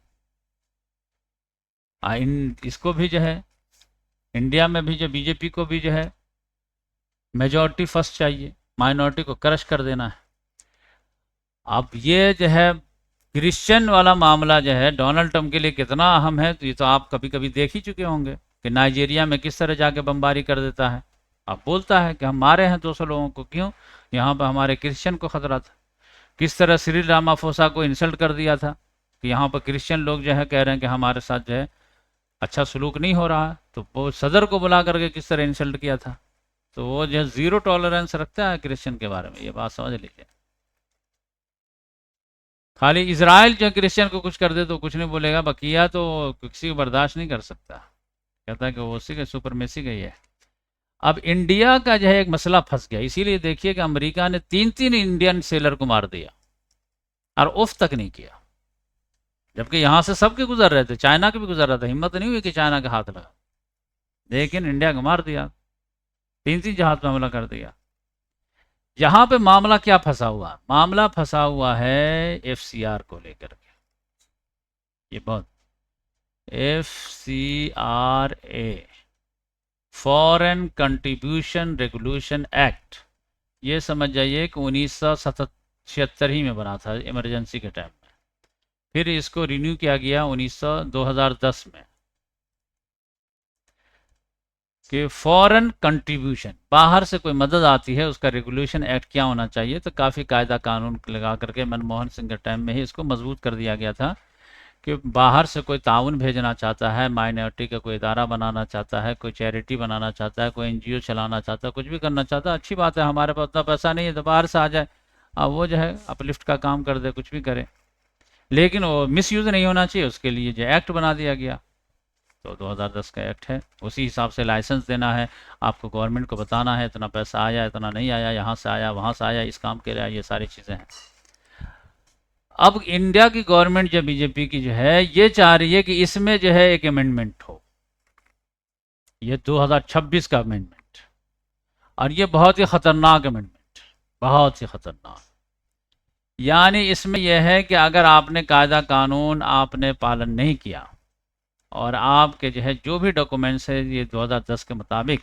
इसको भी जो है इंडिया में भी जो बीजेपी को भी जो है मेजॉरिटी फर्स्ट चाहिए, माइनॉरिटी को क्रश कर देना है। अब ये जो है क्रिश्चियन वाला मामला जो है डोनाल्ड ट्रंप के लिए कितना अहम है, तो ये तो आप कभी कभी देख ही चुके होंगे कि नाइजीरिया में किस तरह जाके बमबारी कर देता है। अब बोलता है कि हम मारे हैं 200 लोगों को, क्यों? यहाँ पर हमारे क्रिश्चियन को खतरा था। किस तरह सिरिल रामाफोसा को इंसल्ट कर दिया था कि यहाँ पर क्रिश्चियन लोग जो है कह रहे हैं कि हमारे साथ जो है अच्छा सलूक नहीं हो रहा है, तो वो सदर को बुला करके किस तरह इंसल्ट किया था। तो वो जो ज़ीरो टॉलरेंस रखता है क्रिश्चियन के बारे में, ये बात समझ लीजिए। खाली इसराइल जो क्रिश्चियन को कुछ कर दे तो कुछ नहीं बोलेगा, बकिया तो किसी को बर्दाश्त नहीं कर सकता, कहता है कि वो उसी के सुपरमेसी का ही है। अब इंडिया का जो है एक मसला फंस गया, इसीलिए देखिए कि अमेरिका ने 3-3 इंडियन सेलर को मार दिया और उफ तक नहीं किया, जबकि यहाँ से सबके गुजर रहे थे, चाइना के भी गुजर रहा था। हिम्मत नहीं हुई कि चाइना के हाथ लगा, लेकिन इंडिया को मार दिया, 3-3 जहाज पे हमला कर दिया। यहाँ पे मामला क्या फंसा हुआ? मामला फंसा हुआ है एफसीआर को लेकर के। ये बहुत FCRA, foreign contribution regulation act, ये समझ जाइए कि 1976 ही में बना था, इमरजेंसी के टाइम में। फिर इसको रिन्यू किया गया 2010 में कि फॉरेन कंट्रीब्यूशन, बाहर से कोई मदद आती है उसका रेगुलेशन एक्ट क्या होना चाहिए। तो काफ़ी कायदा कानून लगा करके मनमोहन सिंह के टाइम में ही इसको मजबूत कर दिया गया था कि बाहर से कोई ताउन भेजना चाहता है, माइनॉरिटी का कोई इदारा बनाना चाहता है, कोई चैरिटी बनाना चाहता है, कोई एनजीओ चलाना चाहता है, कुछ भी करना चाहता है, अच्छी बात है, हमारे पास उतना पैसा नहीं है तो बाहर से आ जाए, अब वो जो है अपलिफ्ट का काम कर दे, कुछ भी करे, लेकिन वो मिसयूज़ नहीं होना चाहिए, उसके लिए जो एक्ट बना दिया गया। तो 2010 का एक्ट है, उसी हिसाब से लाइसेंस देना है, आपको गवर्नमेंट को बताना है इतना पैसा आया, इतना नहीं आया, यहाँ से आया, वहाँ से आया, इस काम के लिए, ये सारी चीज़ें हैं। अब इंडिया की गवर्नमेंट जो बीजेपी की जो है, ये चाह रही है कि इसमें जो है एक अमेंडमेंट हो, ये 2026 का अमेंडमेंट, और ये बहुत ही ख़तरनाक अमेंडमेंट, बहुत ही ख़तरनाक। यानी इसमें यह है कि अगर आपने कायदा कानून आपने पालन नहीं किया और आपके जो है जो भी डॉक्यूमेंट्स है ये 2010 के मुताबिक,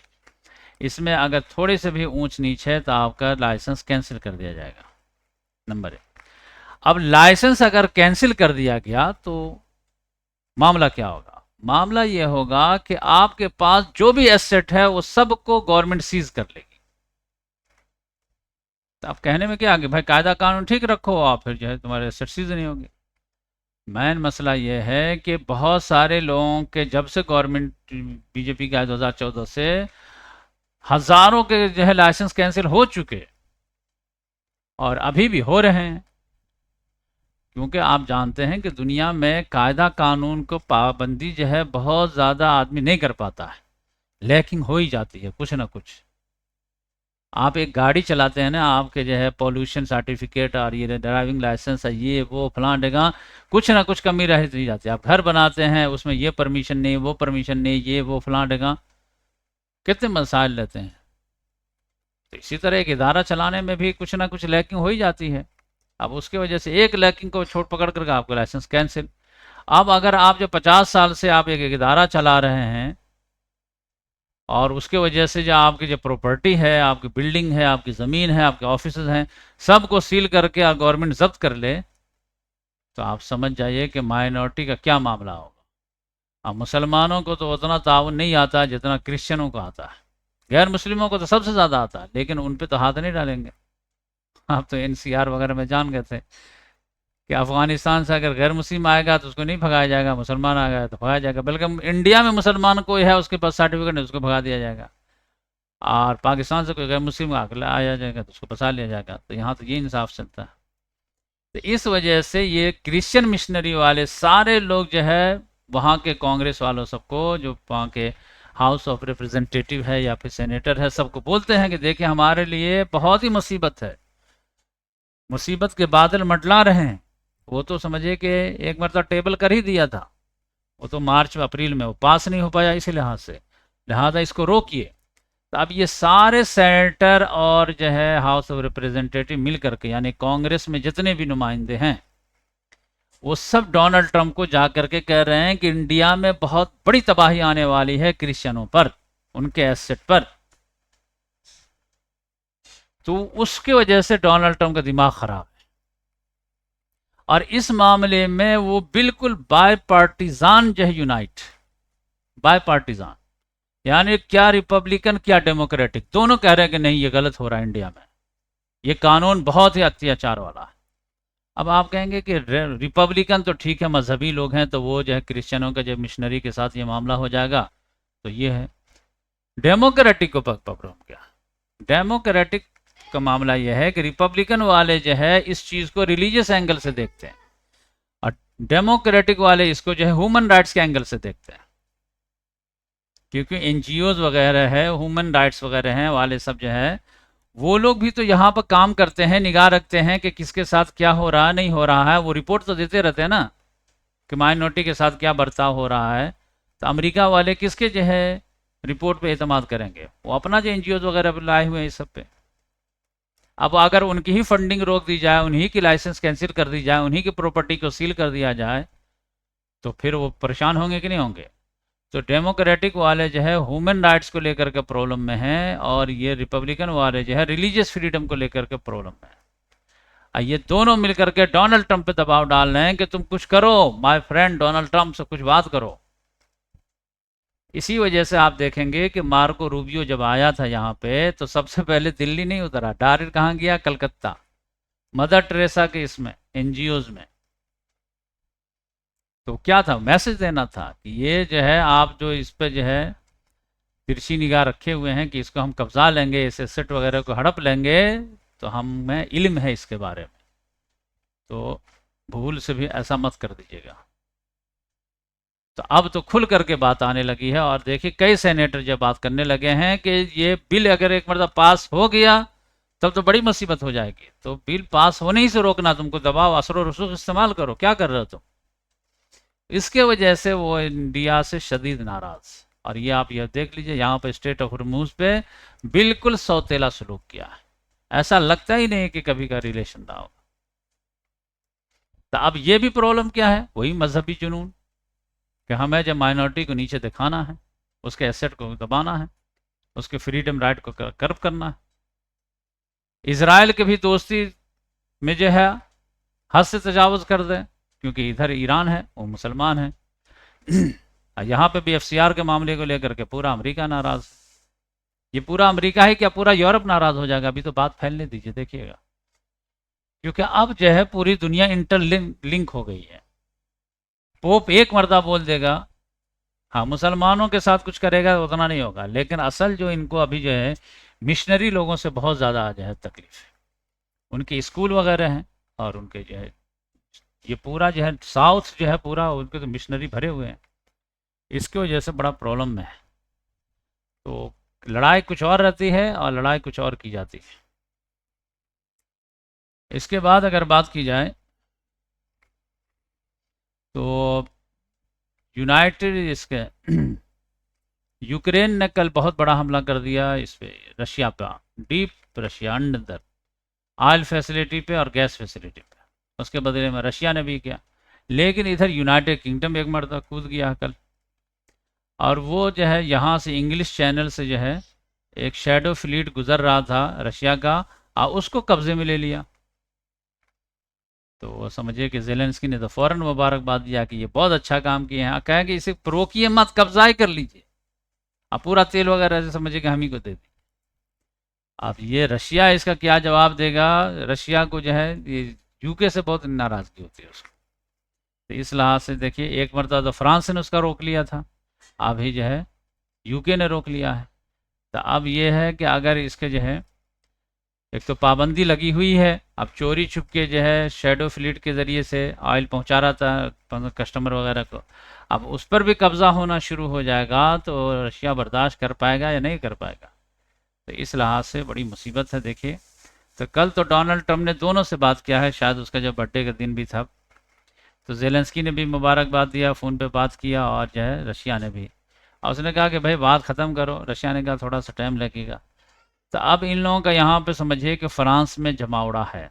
इसमें अगर थोड़ी से भी ऊंच नीच है तो आपका लाइसेंस कैंसिल कर दिया जाएगा, नंबर 1। अब लाइसेंस अगर कैंसिल कर दिया गया तो मामला क्या होगा? मामला ये होगा कि आपके पास जो भी एसेट है वो सबको गवर्नमेंट सीज कर लेगी। तो आप कहने में क्या आगे, भाई कायदा कानून ठीक रखो, आप फिर जो है तुम्हारे एसेट सीज नहीं होंगे। मेन मसला ये है कि बहुत सारे लोगों के, जब से गवर्नमेंट बीजेपी का 2014 से, हजारों के जो है लाइसेंस कैंसिल हो चुके और अभी भी हो रहे हैं, क्योंकि आप जानते हैं कि दुनिया में कायदा कानून को पाबंदी जो है बहुत ज़्यादा आदमी नहीं कर पाता है, लेकिन हो ही जाती है कुछ ना कुछ। आप एक गाड़ी चलाते हैं ना, आपके जो है पॉल्यूशन सर्टिफिकेट और ये ड्राइविंग लाइसेंस है, ये वो फलां जगह कुछ ना कुछ कमी रह ही जाती है। आप घर बनाते हैं, उसमें ये परमिशन नहीं, वो परमिशन नहीं, ये वो फलां जगह, कितने मसाइल रहते हैं। तो इसी तरह एक इदारा चलाने में भी कुछ ना कुछ लैकिंग हो ही जाती है। अब उसकी वजह से एक लैकिंग को छोड़ पकड़ करके आपका लाइसेंस कैंसिल। अब अगर आप जो 50 साल से आप एक इदारा चला रहे हैं और उसके वजह से जो आपकी जो प्रॉपर्टी है, आपकी बिल्डिंग है, आपकी ज़मीन है, आपके ऑफिस हैं, सबको सील करके गवर्नमेंट जब्त कर ले, तो आप समझ जाइए कि माइनॉरिटी का क्या मामला होगा। अब मुसलमानों को तो उतना ताउन नहीं आता जितना क्रिश्चियनों को आता है, गैर मुस्लिमों को तो सबसे ज़्यादा आता है, लेकिन उन पर तो हाथ नहीं डालेंगे। आप तो NCR वगैरह में जान गए थे कि अफगानिस्तान से अगर गैर मुस्लिम आएगा तो उसको नहीं भगाया जाएगा, मुसलमान आ गया तो भगाया जाएगा। बल्कि इंडिया में मुसलमान कोई है, उसके पास सर्टिफिकेट नहीं, उसको भगा दिया जाएगा। और पाकिस्तान से कोई गैर मुस्लिम आया जाएगा तो उसको फंसा लिया जाएगा। तो यहाँ तो ये इंसाफ चलता है। तो इस वजह से ये क्रिश्चियन मिशनरी वाले सारे लोग जो है, वहाँ के कांग्रेस वालों सबको, जो वहाँ के हाउस ऑफ रिप्रेजेंटेटिव है या फिर सेनेटर है, सबको बोलते हैं कि देखिए हमारे लिए बहुत ही मुसीबत है, मुसीबत के बादल मंडला रहे हैं। वो तो समझिए कि एक मरतबा टेबल कर ही दिया था, वो तो मार्च अप्रैल में वो पास नहीं हो पाया, इसी लिहाजा इसको रोकिए। तो अब ये सारे सेनेटर और जो है हाउस ऑफ रिप्रेजेंटेटिव मिल करके, यानी कांग्रेस में जितने भी नुमाइंदे हैं, वो सब डोनाल्ड ट्रंप को जा करके कह रहे हैं कि इंडिया में बहुत बड़ी तबाही आने वाली है क्रिश्चियनों पर, उनके एसेट पर। तो उसकी वजह से डोनाल्ड ट्रंप का दिमाग खराब है, और इस मामले में वो बिल्कुल बाय पार्टीजान जो है यूनाइट, बाय पार्टीजान, यानी क्या रिपब्लिकन क्या डेमोक्रेटिक, दोनों कह रहे हैं कि नहीं ये गलत हो रहा है इंडिया में, ये कानून बहुत ही अत्याचार वाला है। अब आप कहेंगे कि रिपब्लिकन तो ठीक है, मजहबी लोग हैं, तो वो जो है क्रिश्चियनों के जो मिशनरी के साथ ये मामला हो जाएगा, तो ये है। डेमोक्रेटिक को प्रॉब्लम क्या? डेमोक्रेटिक का मामला यह है कि रिपब्लिकन वाले जो है इस चीज़ को रिलीजियस एंगल से देखते हैं, और डेमोक्रेटिक वाले इसको जो है ह्यूमन राइट्स के एंगल से देखते हैं। क्योंकि NGOs वगैरह है, ह्यूमन राइट्स वगैरह हैं वाले सब जो है, वो लोग भी तो यहाँ पर काम करते हैं, निगाह रखते हैं कि किसके साथ क्या हो रहा है, नहीं हो रहा है। वो रिपोर्ट तो देते रहते हैं ना कि माइनॉरिटी के साथ क्या बर्ताव हो रहा है। तो अमेरिका वाले किसके जो है रिपोर्ट पे एतमाद करेंगे? वो अपना जो NGOs वगैरह लाए हुए हैं इस सब पे। अब अगर उनकी ही फंडिंग रोक दी जाए, उन्हीं की लाइसेंस कैंसिल कर दी जाए, उन्हीं की प्रॉपर्टी को सील कर दिया जाए, तो फिर वो परेशान होंगे कि नहीं होंगे? तो डेमोक्रेटिक वाले जो है ह्यूमन राइट्स को लेकर के प्रॉब्लम में हैं, और ये रिपब्लिकन वाले जो है रिलीजियस फ्रीडम को लेकर के प्रॉब्लम में है। ये दोनों मिलकर के डोनाल्ड ट्रंप पे दबाव डाल रहे हैं कि तुम कुछ करो, माय फ्रेंड डोनाल्ड ट्रंप से कुछ बात करो। इसी वजह से आप देखेंगे कि मार्को रूबियो जब आया था यहाँ पे, तो सबसे पहले दिल्ली नहीं उतरा, डायरेक्ट कहाँ गया? कलकत्ता, मदर टेरेसा के इसमें NGOs में। तो क्या था? मैसेज देना था कि ये जो है आप जो इस पे जो है तिरछी निगाह रखे हुए हैं कि इसको हम कब्जा लेंगे, इस एसेट वगैरह को हड़प लेंगे, तो हमें इल्म है इसके बारे में, तो भूल से भी ऐसा मत कर दीजिएगा। तो अब तो खुल करके बात आने लगी है, और देखिए कई सेनेटर जब बात करने लगे हैं कि ये बिल अगर एक मरतबा पास हो गया तब तो बड़ी मुसीबत हो जाएगी, तो बिल पास होने ही से रोकना, तुमको दबाव असर और रसूख इस्तेमाल करो, क्या कर रहे हो तुम। इसके वजह से वो इंडिया से शदीद नाराज, और ये आप ये देख लीजिए यहाँ पे स्टेट ऑफ हॉर्मुज पे बिल्कुल सौतेला सलूक किया है, ऐसा लगता ही नहीं कि कभी का रिलेशन रहा हो। तो अब ये भी प्रॉब्लम क्या है, वही मजहबी जुनून कि हमें जब माइनॉरिटी को नीचे दिखाना है, उसके एसेट को दबाना है, उसके फ्रीडम राइट को कर्व करना है। इसराइल के भी दोस्ती में जो है हद से तजावज़ कर दें, क्योंकि इधर ईरान है, वो मुसलमान है। यहाँ पे भी एफसीआर के मामले को लेकर के पूरा अमेरिका नाराज, ये पूरा अमेरिका है क्या, पूरा यूरोप नाराज हो जाएगा। अभी तो बात फैलने दीजिए, देखिएगा, क्योंकि अब जो है पूरी दुनिया इंटरलिंक हो गई है। पोप एक मर्दा बोल देगा, हाँ मुसलमानों के साथ कुछ करेगा उतना नहीं होगा, लेकिन असल जो इनको अभी जो है मिशनरी लोगों से बहुत ज़्यादा आ जाए तकलीफ है, उनके स्कूल वगैरह हैं, और उनके जो है ये पूरा जो है साउथ जो है पूरा उनके तो मिशनरी भरे हुए हैं, इसकी वजह से बड़ा प्रॉब्लम में है। तो लड़ाई कुछ और रहती है और लड़ाई कुछ और की जाती है। इसके बाद अगर बात की जाए तो यूनाइटेड इसके यूक्रेन ने कल बहुत बड़ा हमला कर दिया इस पे, रशिया पे, डीप रशिया अंदर ऑयल फैसिलिटी पे और गैस फैसिलिटी पे, उसके बदले में रशिया ने भी किया। लेकिन इधर यूनाइटेड किंगडम एक मरतबा कूद गया कल, और वो जो है यहाँ से इंग्लिश चैनल से जो है एक शैडो फ्लीट गुजर रहा था रशिया का, और उसको कब्जे में ले लिया। तो वो समझिए कि जेलेंस्की ने तो फ़ौरन मुबारकबाद दिया कि ये बहुत अच्छा काम किए हैं, कहें कि इसे रोकिए मत, कब्जा ही कर लीजिए, अब पूरा तेल वगैरह से समझिए कि हम ही को दे दी। अब ये रशिया इसका क्या जवाब देगा, रशिया को जो है ये यूके से बहुत नाराज़गी होती है उसको। तो इस लिहाज से देखिए एक मरतबा तो फ्रांस ने उसका रोक लिया था, अभी जो है यूके ने रोक लिया है। तो अब ये है कि अगर इसके जो है एक तो पाबंदी लगी हुई है, अब चोरी छुप के जो है शैडो फ्लीट के ज़रिए से ऑयल पहुंचा रहा था कस्टमर वगैरह को, अब उस पर भी कब्ज़ा होना शुरू हो जाएगा तो रशिया बर्दाश्त कर पाएगा या नहीं कर पाएगा। तो इस लिहाज से बड़ी मुसीबत है। देखिए तो कल तो डोनाल्ड ट्रंप ने दोनों से बात किया है, शायद उसका जब बर्थडे का दिन भी था, तो जेलेंस्की ने भी मुबारकबाद दिया, फ़ोन पे बात किया, और जो है रशिया ने भी, और उसने कहा कि भाई बात ख़त्म करो, रशिया ने कहा थोड़ा सा टाइम लगेगा। तो अब इन लोगों का यहाँ पे समझिए कि फ्रांस में जमावड़ा है।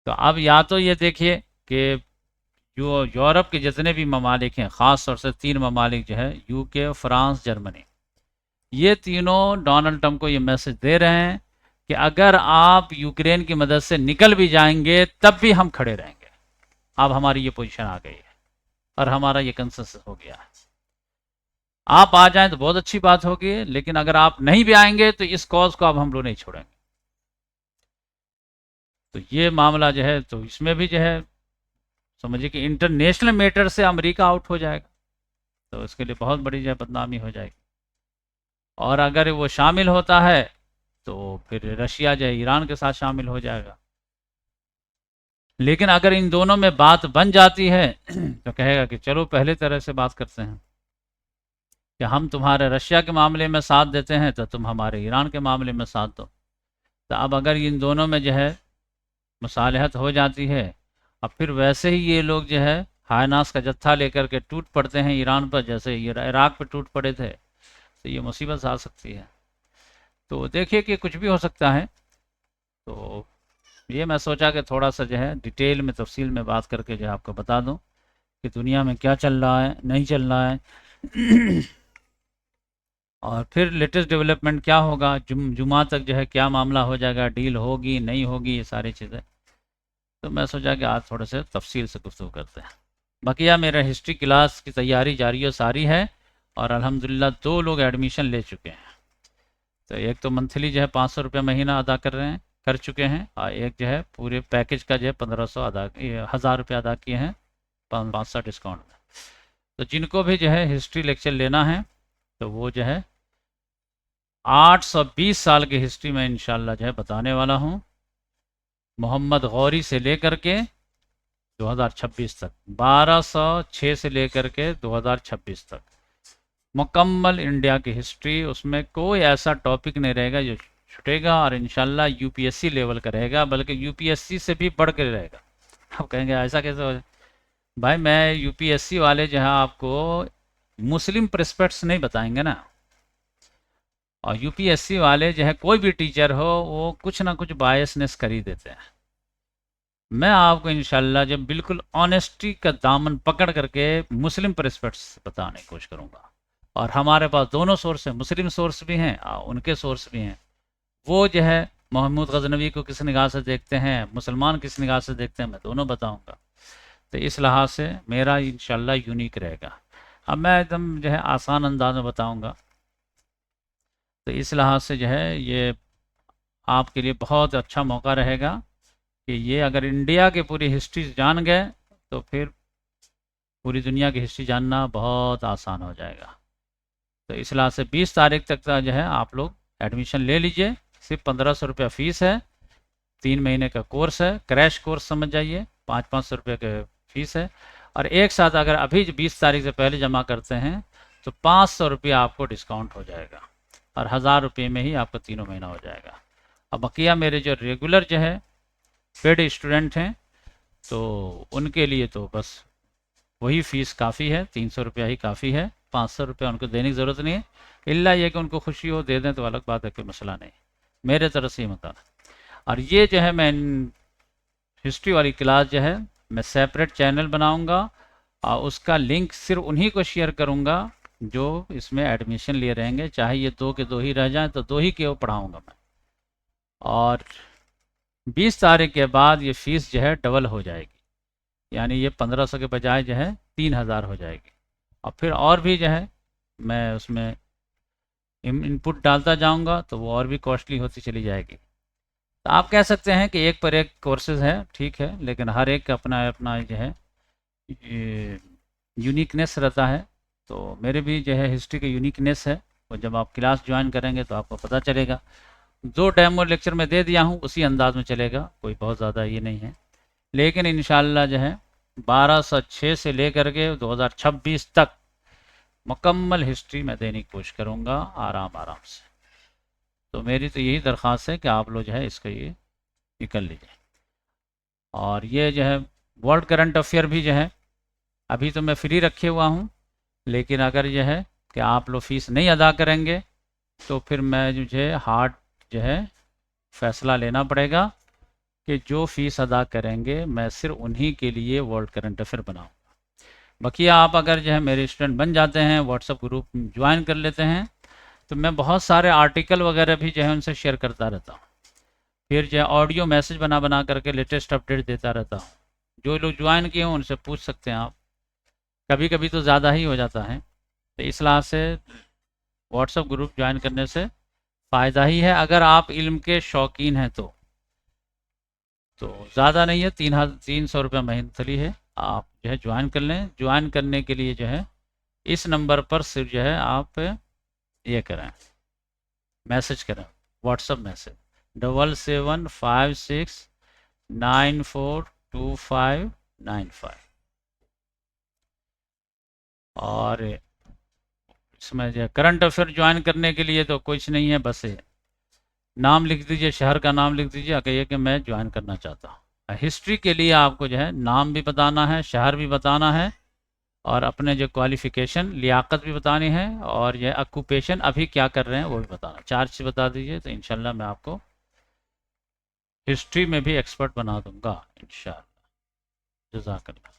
तो अब या तो ये देखिए कि जो यूरोप के जितने भी ममालिक हैं, ख़ास तौर से 3 ममालिक जो है यूके, फ्रांस, जर्मनी, ये तीनों डोनाल्ड ट्रंप को ये मैसेज दे रहे हैं कि अगर आप यूक्रेन की मदद से निकल भी जाएंगे तब भी हम खड़े रहेंगे। अब हमारी ये पोजीशन आ गई है और हमारा ये कंसेंसस हो गया है। आप आ जाएं तो बहुत अच्छी बात होगी, लेकिन अगर आप नहीं भी आएंगे तो इस कॉज को अब हम लोग नहीं छोड़ेंगे। तो ये मामला जो है, तो इसमें भी जो है समझिए कि इंटरनेशनल मैटर से अमेरिका आउट हो जाएगा, तो इसके लिए बहुत बड़ी जो है बदनामी हो जाएगी। और अगर वो शामिल होता है तो फिर रशिया जो है ईरान के साथ शामिल हो जाएगा। लेकिन अगर इन दोनों में बात बन जाती है तो कहेगा कि चलो पहले तरह से बात करते हैं कि हम तुम्हारे रशिया के मामले में साथ देते हैं तो तुम हमारे ईरान के मामले में साथ दो। तो अब अगर इन दोनों में जो है मुसालहत हो जाती है, अब फिर वैसे ही ये लोग जो है हायनास का जत्था लेकर के टूट पड़ते हैं ईरान पर, जैसे इराक पर टूट पड़े थे, तो ये मुसीबत आ सकती है। तो देखिए कि कुछ भी हो सकता है। तो ये मैं सोचा कि थोड़ा सा जो है डिटेल में तफसील में बात करके जो है आपको बता दूं कि दुनिया में क्या चल रहा है, नहीं चल रहा है और फिर लेटेस्ट डेवलपमेंट क्या होगा, जुमा तक जो है क्या मामला हो जाएगा, डील होगी नहीं होगी, ये सारी चीज़ें। तो मैं सोचा कि आज थोड़े से तफसील से गुफ्तगू करते हैं। बाकी यह मेरा हिस्ट्री क्लास की तैयारी जारी और सारी है, और अल्हम्दुलिल्लाह 2 लोग एडमिशन ले चुके हैं। तो एक तो मंथली जो है 500 रुपये महीना अदा कर चुके हैं, और एक जो है पूरे पैकेज का जो है 1500 1000 रुपये अदा किए हैं 500 डिस्काउंट में। तो जिनको भी जो है हिस्ट्री लेक्चर लेना है तो वो जो है 820 साल की हिस्ट्री में इंशाल्लाह जो है बताने वाला हूँ, मोहम्मद गौरी से लेकर के 2026 तक, 1206 से लेकर के 2026 तक मुकम्मल इंडिया की हिस्ट्री। उसमें कोई ऐसा टॉपिक नहीं रहेगा जो छूटेगा, और इंशाल्लाह यूपीएससी लेवल का रहेगा, बल्कि यूपीएससी से भी बढ़ कर रहेगा। आप कहेंगे ऐसा कैसे हो? भाई मैं यूपीएससी वाले जो है आपको मुस्लिम प्रेस्पेक्ट्स नहीं बताएंगे ना, और यूपीएससी वाले जो है कोई भी टीचर हो वो कुछ ना कुछ बायसनेस कर ही देते हैं। मैं आपको इंशाल्लाह जब बिल्कुल ऑनेस्टी का दामन पकड़ करके मुस्लिम प्रेस्पेक्ट्स बताने की कोशिश करूँगा। और हमारे पास दोनों सोर्स हैं, मुस्लिम सोर्स भी हैं और उनके सोर्स भी हैं। वो जो है मोहम्मद गजनवी को किस निगाह से देखते हैं, मुसलमान किस निगाह से देखते हैं, मैं दोनों बताऊंगा। तो इस लिहाज से मेरा इंशाल्लाह यूनिक रहेगा। अब मैं एकदम जो है आसान अंदाज में बताऊंगा, तो इस लिहाज से जो है ये आपके लिए बहुत अच्छा मौका रहेगा कि ये अगर इंडिया की पूरी हिस्ट्री जान गए तो फिर पूरी दुनिया की हिस्ट्री जानना बहुत आसान हो जाएगा। तो इस लिहाज से 20 तारीख तक का जो है आप लोग एडमिशन ले लीजिए। सिर्फ 1500 रुपया फ़ीस है, 3 महीने का कोर्स है, क्रैश कोर्स समझ जाइए, 500 रुपये का फीस है। और एक साथ अगर अभी 20 तारीख से पहले जमा करते हैं तो 500 रुपया आपको डिस्काउंट हो जाएगा, और 1000 रुपये में ही आपका तीनों महीना हो जाएगा। अब बकिया मेरे जो रेगुलर जो है पेड स्टूडेंट हैं तो उनके लिए तो बस वही फ़ीस काफ़ी है, 300 रुपया ही काफ़ी है, 500 रुपया उनको देने की ज़रूरत नहीं है। इल्ला ये कि उनको खुशी हो दे दें तो अलग बात है, कोई मसला नहीं, मेरे तरफ से ही मतलब। और ये जो है मैं हिस्ट्री वाली क्लास जो है मैं सेपरेट चैनल बनाऊंगा और उसका लिंक सिर्फ उन्हीं को शेयर करूंगा जो इसमें एडमिशन लिए रहेंगे, चाहे ये 2 के 2 ही रह जाएं तो 2 ही के वो पढ़ाऊंगा मैं। और 20 तारीख के बाद ये फ़ीस जो है डबल हो जाएगी, यानी ये 1500 के बजाय जो है 3000 हो जाएगी। और फिर और भी जो है मैं उसमें इनपुट डालता जाऊंगा तो वो और भी कॉस्टली होती चली जाएगी। तो आप कह सकते हैं कि एक पर एक कोर्सेज है, ठीक है, लेकिन हर एक का अपना अपना जो है यूनिकनेस रहता है। तो मेरे भी जो है हिस्ट्री का यूनिकनेस है, और जब आप क्लास ज्वाइन करेंगे तो आपको पता चलेगा। जो डेमो लेक्चर में दे दिया हूँ उसी अंदाज में चलेगा, कोई बहुत ज़्यादा ये नहीं है। लेकिन इंशाल्लाह जो है 1206 से लेकर के 2026 तक मुकम्मल हिस्ट्री मैं देने की कोशिश करूँगा आराम आराम से। तो मेरी तो यही दरख्वास्त है कि आप लोग जो है इसका ये कर लीजिए। और ये जो है वर्ल्ड करंट अफेयर भी जो है अभी तो मैं फ्री रखे हुआ हूँ, लेकिन अगर यह है कि आप लोग फ़ीस नहीं अदा करेंगे तो फिर मैं मुझे हार्ड जो है फ़ैसला लेना पड़ेगा कि जो फ़ीस अदा करेंगे मैं सिर्फ उन्हीं के लिए वर्ल्ड करंट अफेयर बनाऊँगा। बाकी आप अगर जो है मेरे स्टूडेंट बन जाते हैं, व्हाट्सएप ग्रुप ज्वाइन कर लेते हैं, तो मैं बहुत सारे आर्टिकल वगैरह भी जो है उनसे शेयर करता रहता हूँ। फिर जो है ऑडियो मैसेज बना बना करके लेटेस्ट अपडेट देता रहता हूँ। जो लोग ज्वाइन किए हों उनसे पूछ सकते हैं आप, कभी कभी तो ज़्यादा ही हो जाता है। तो इस लिहाज से व्हाट्सएप ग्रुप ज्वाइन करने से फ़ायदा ही है अगर आप इल्म के शौकीन हैं तो ज़्यादा नहीं है, 300 रुपये मंथली है, आप जो है ज्वाइन कर लें। ज्वाइन करने के लिए जो है इस नंबर पर सिर्फ जो है आप ये करें, मैसेज करें, व्हाट्सएप मैसेज 7756942595। और इसमें जो करंट अफेयर ज्वाइन करने के लिए तो कुछ नहीं है, बस नाम लिख दीजिए, शहर का नाम लिख दीजिए, कहिए कि मैं ज्वाइन करना चाहता हूँ। हिस्ट्री के लिए आपको जो है नाम भी बताना है, शहर भी बताना है, और अपने जो क्वालिफ़िकेशन लियाकत भी बतानी है, और यह ऑक्यूपेशन अभी क्या कर रहे हैं वो भी बताना। 4 चीज़ बता दीजिए तो इंशाल्लाह मैं आपको हिस्ट्री में भी एक्सपर्ट बना दूंगा इंशाल्लाह। जज़ाकल्लाह।